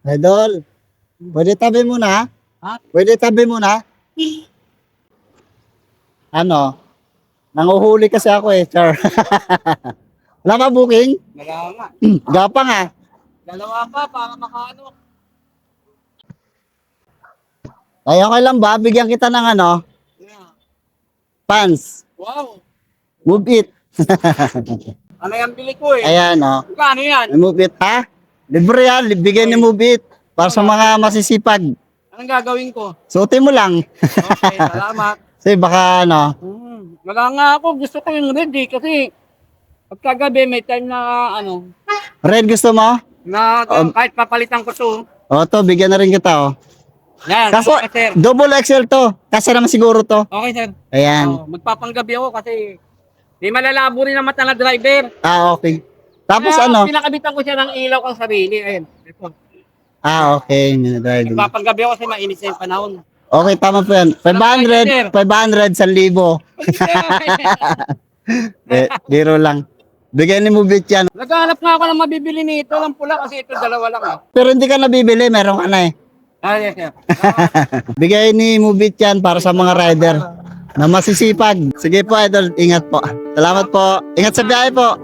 Idol, pwede tabi muna? Ha? Pwede tabi muna? Ano? Nanguhuli kasi ako eh, char. Wala ka booking? Wala nga. Gapang ah. Dalawa pa para makaano. Ay, okay lang ba? Bigyan kita ng ano? Yeah. Pants. Wow. Move it. Ano yung bili ko eh? Ayan oh. Kano yan? Move it ha? Libre yan. Bigyan ni Move it. Para sa mga masisipag. Anong gagawin ko? Suotin mo lang. Okay, salamat. Kasi baka ano. Wala nga ako. Gusto ko yung red eh. Kasi pagkagabi may time na ano. Red gusto mo? Na kahit papalitan ko to. O to, bigyan na rin kita oh. Yan. Kaso, Okay, sir. double XL to. Kasi naman siguro to. Okay, sir. Ayan. Oh, magpapanggabi ako kasi di malalabo rin ang mata ng driver. Ah, okay. Tapos Kaya ano? pinakabitan ko siya ng ilaw ang sarili. Ayun. Ito. Ah, okay. Driving. Magpapanggabi ako kasi mainit sa yung panahon. Okay, tama po yan. 500, 500, 1,000. Biro lang. Bigyan ni Mubit yan. Naghahanap nga ako ng mabibili nito ng pula kasi ito dalawa lang. Pero hindi ka nabibili, meron ka na eh. Ah, yes, sir. Bigay ni Mubit yan para sa mga rider na masisipag. Sige po, idol. Ingat po. Salamat po. Ingat sa biyahe po.